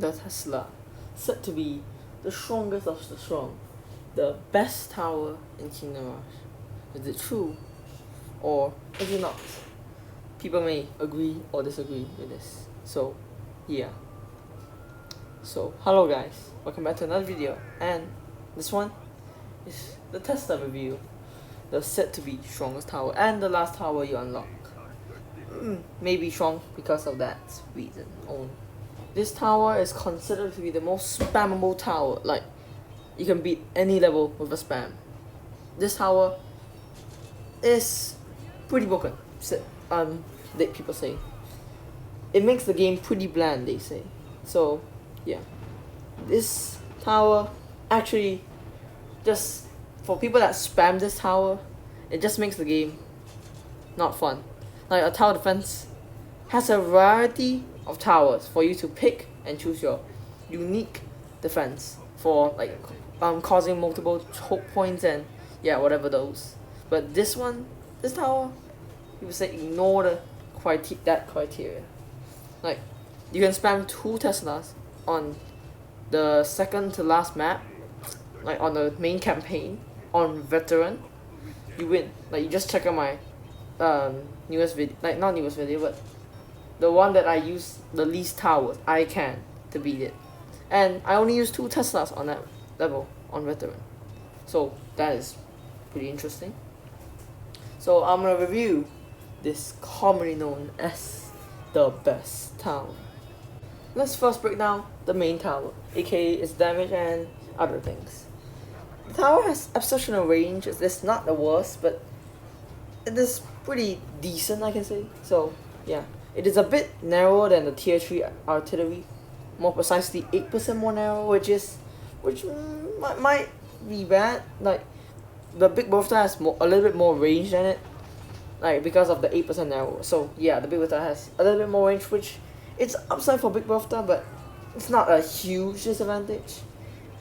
the Tesla, said to be the strongest of the strong, the best tower in Kingdom Rush. Is it true, or is it not? People may agree or disagree with this. So, yeah. So, hello guys, welcome back to another video, and this one is the Tesla review, the said to be strongest tower, and the last tower you unlock. Maybe strong because of that reason only. This tower is considered to be the most spammable tower, like, you can beat any level with a spam. This tower is pretty broken, that people say. It makes the game pretty bland, they say. So, yeah. This tower, actually, just for people that spam this tower, it just makes the game not fun. Like, a tower defense has a variety of towers for you to pick and choose your unique defense for, like, causing multiple choke points and yeah, whatever those. But this tower, people say ignore that criteria. Like, you can spam 2 Teslas on the second to last map, like on the main campaign, on veteran, you win. Like, you just check out my newest video, like not newest video, but the one that I use the least towers I can to beat it, and I only use 2 Teslas on that level on veteran, so that is pretty interesting. So I'm gonna review this commonly known as the best tower. Let's first break down the main tower, aka its damage and other things. The tower has exceptional range. It's not the worst, but it is pretty decent, I can say. So yeah, it is a bit narrower than the tier 3 artillery, more precisely 8% more narrow, which might be bad. Like, the Big Bertha has a little bit more range than it, like, because of the 8% narrow. So yeah, the Big Bertha has a little bit more range, which it's upside for Big Bertha, but it's not a huge disadvantage.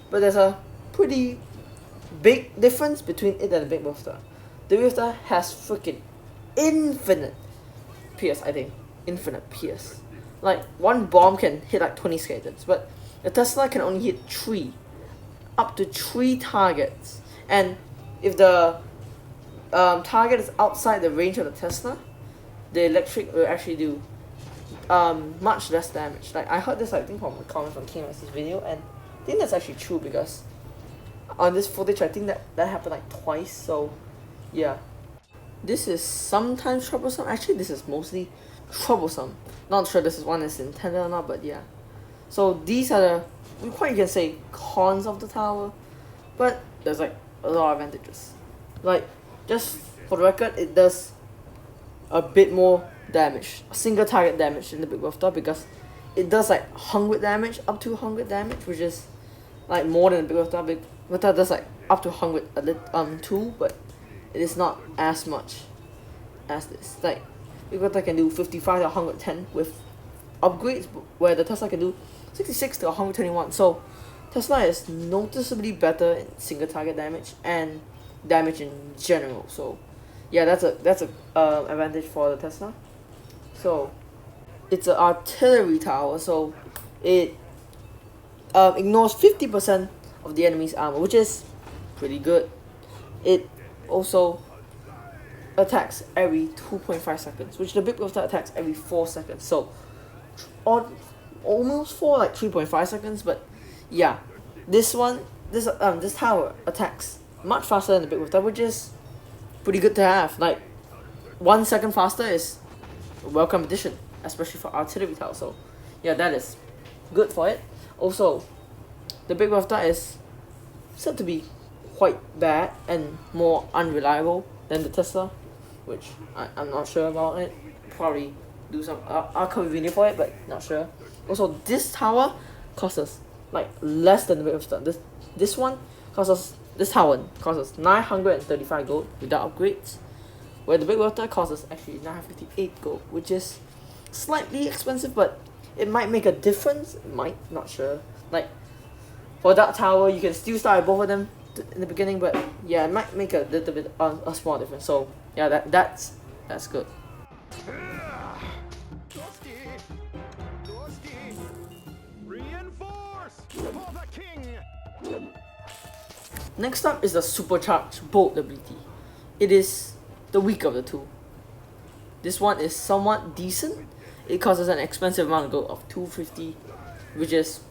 But there's a pretty big difference between it and the Big Bertha. The Big Bertha has freaking infinite pierce, I think. Infinite pierce. Like, one bomb can hit like 20 skeletons, but the Tesla can only hit 3. Up to 3 targets. And if the target is outside the range of the Tesla, the electric will actually do much less damage. Like, I heard this, I think, from a comment from King's video, and I think that's actually true, because on this footage I think that happened like twice. So yeah, this is sometimes troublesome. Actually, this is mostly troublesome. Not sure this is one is intended or not, but yeah. So these are the, you can say, cons of the tower, but there's like a lot of advantages. Like, just for the record, it does a bit more damage, single target damage in the Big Bertha, because it does like 100 damage, up to 100 damage, which is like more than the Big Bertha. Big Bertha does like up to 100 too, but it is not as much as this. Like, Big Bertha can do 55 to 110 with upgrades, where the Tesla can do 66 to 121. So Tesla is noticeably better in single target damage and damage in general. So yeah, that's a advantage for the Tesla. So it's an artillery tower, so it ignores 50% of the enemy's armor, which is pretty good. It also attacks every 2.5 seconds, which the Big Bertha attacks every 4 seconds. So almost 4, like 3.5 seconds. But yeah, this tower attacks much faster than the Big Bertha, which is pretty good to have. Like, 1 second faster is a welcome addition, especially for artillery tower. So yeah, that is good for it. Also, the Big Bertha is said to be quite bad and more unreliable than the Tesla, which I'm not sure about it. Probably do some I'll cover a video for it, but not sure. Also, this tower costs us like less than the Big Bertha. This tower costs us 935 gold without upgrades, where the Big Bertha costs us actually 958 gold, which is slightly expensive, but it might make a difference. It might, not sure. Like, for that tower, you can still start with both of them in the beginning, but yeah, it might make a little bit a small difference. So yeah, that's good. Next up is the Supercharge Bolt ability. It is the weak of the two. This one is somewhat decent. It causes an expensive amount of gold of 250, which is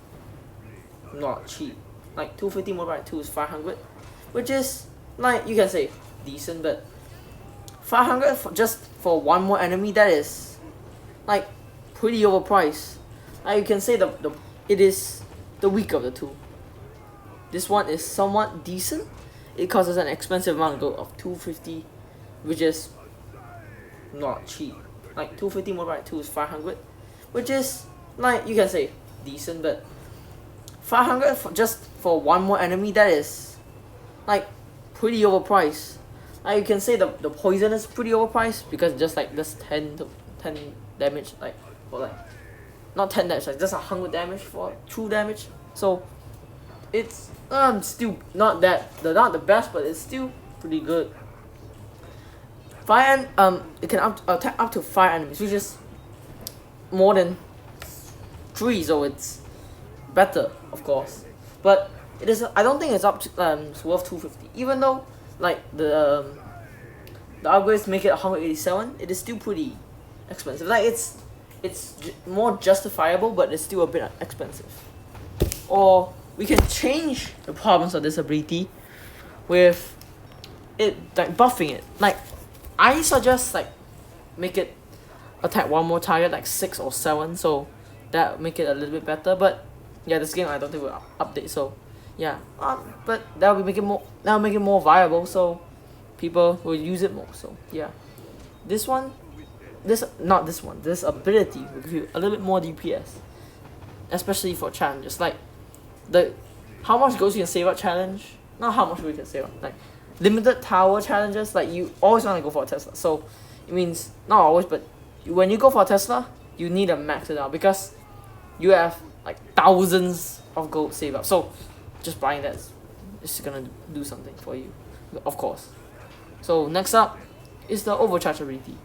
not cheap. Like 250 multiplied by 2 is 500, which is, like, you can say decent, but 500 just for one more enemy, that is like pretty overpriced. Like, you can say it is the weak of the two. This one is somewhat decent. It causes an expensive amount of gold of 250, which is not cheap. Like 250 multiplied by 2 is 500, which is, like, you can say decent, but 500 just for one more enemy, that is like pretty overpriced. Like, you can say the poison is pretty overpriced because just like this 10 damage, like, or like not 10 damage, like just 100 damage for 2 damage. So it's still not the best, but it's still pretty good. It can attack up to 5 enemies, which is more than 3, so it's better, of course. But it is, I don't think it's it's worth 250, even though like the upgrades make it 187. It is still pretty expensive. Like, it's more justifiable, but it's still a bit expensive. Or we can change the problems of this ability with it, like buffing it. Like, I suggest like make it attack one more target, like 6 or 7, so that make it a little bit better. But yeah, this game I don't think will update, so yeah. But that will make it more viable, so people will use it more. So yeah, this ability will give you a little bit more DPS, especially for challenges. Like how much goals you can save up challenge, not how much we can save up, like limited tower challenges. Like, you always want to go for a Tesla, so it means not always, but when you go for a Tesla, you need to max it out because you have like thousands of gold saved up. So just buying that is gonna do something for you, of course. So next up is the Overcharge ability.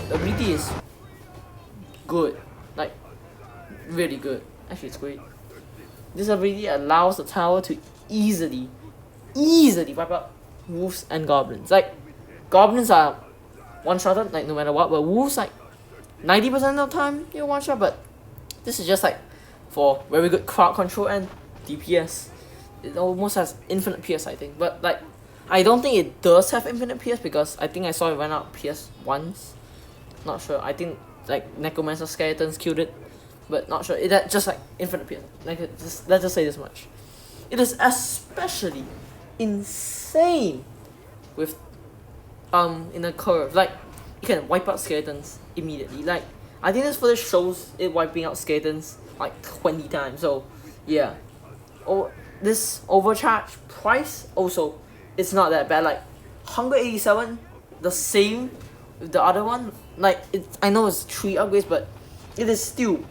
The ability is good, like really good. Actually, it's great. This ability allows the tower to easily wipe out wolves and goblins. Like, goblins are one-shotted, like no matter what, but wolves, like 90% of the time you one-shot. But this is just like for very good crowd control and DPS. It almost has infinite PS, I think. But like, I don't think it does have infinite PS because I think I saw it run out PS once. Not sure. I think like Necromancer skeletons killed it, but not sure. It had just like infinite PS. Like, let's just say this much. It is especially insane with in a curve. Like, you can wipe out skeletons immediately. Like, I think this footage shows it wiping out skeletons like 20 times. So yeah. This Overcharge price also, it's not that bad. Like 187, the same with the other one. Like, I know it's 3 upgrades, but it is still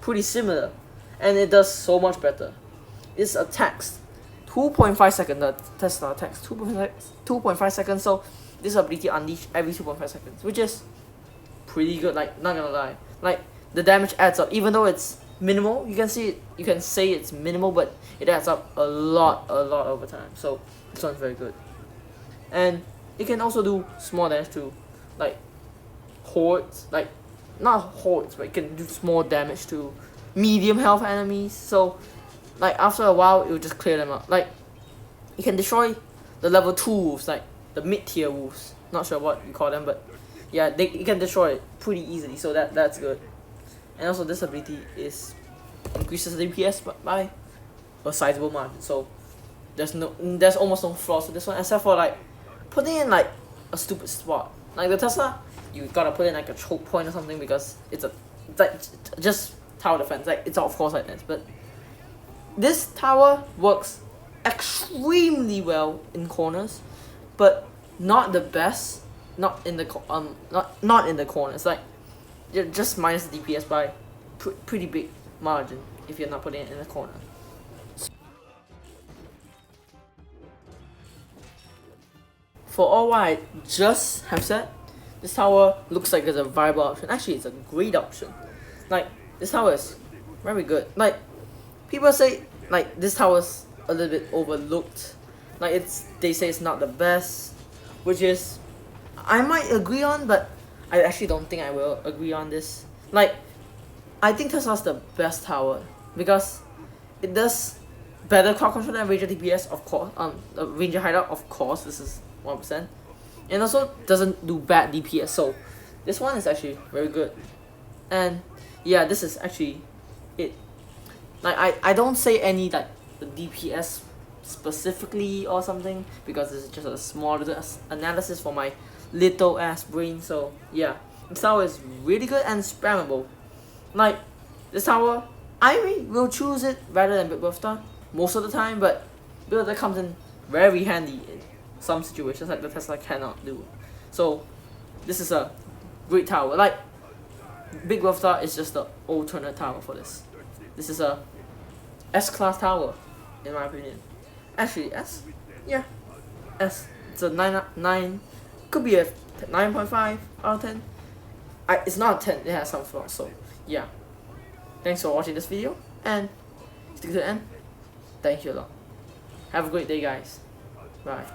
pretty similar, and it does so much better. It attacks 2.5 seconds. The Tesla attacks 2.5 seconds. So this ability unleash every 2.5 seconds, which is pretty good. Like, not gonna lie, like the damage adds up, even though it's minimal. You can see it. You can say it's minimal, but it adds up a lot over time. So this one's very good, and it can also do small damage to like hordes, like not hordes, but it can do small damage to medium health enemies. So like after a while, it will just clear them out. Like, you can destroy the level 2 wolves, like the mid-tier wolves. Not sure what you call them, but yeah, you can destroy it pretty easily. So that's good. And also, this ability increases the DPS by a sizable margin. So there's almost no flaws to this one, except for like putting in like a stupid spot. Like the Tesla, you gotta put in like a choke point or something because it's like just tower defense. Like, it's of course like this, but this tower works extremely well in corners, but not the best. Not in the corners. Like, you're just minus the DPS by pretty big. margin if you're not putting it in the corner. For all what I just have said, this tower looks like it's a viable option. Actually, it's a great option. Like, this tower is very good. Like, people say like this tower's a little bit overlooked. Like, they say it's not the best, which is I might agree on, but I actually don't think I will agree on this. Like, I think Tesla's the best tower because it does better crowd control than Ranger DPS, of course. Ranger hideout, of course, this is 1%, and also doesn't do bad DPS. So this one is actually very good, and yeah, this is actually it. Like, I don't say any like the DPS specifically or something because this is just a small little analysis for my little ass brain. So yeah, this tower is really good and spammable. Like, this tower, I will choose it rather than Big Buffstar most of the time, but Big Buffstar comes in very handy in some situations like the Tesla cannot do. So this is a great tower. Like, Big Buffstar is just the alternate tower for this. This is a S-class tower, in my opinion. Actually, S? Yeah, S. It's a 9, could be a 9.5 out of 10. It's not a 10, it has some flaws, so yeah. Thanks for watching this video, and stick to the end. Thank you a lot. Have a great day, guys. Bye.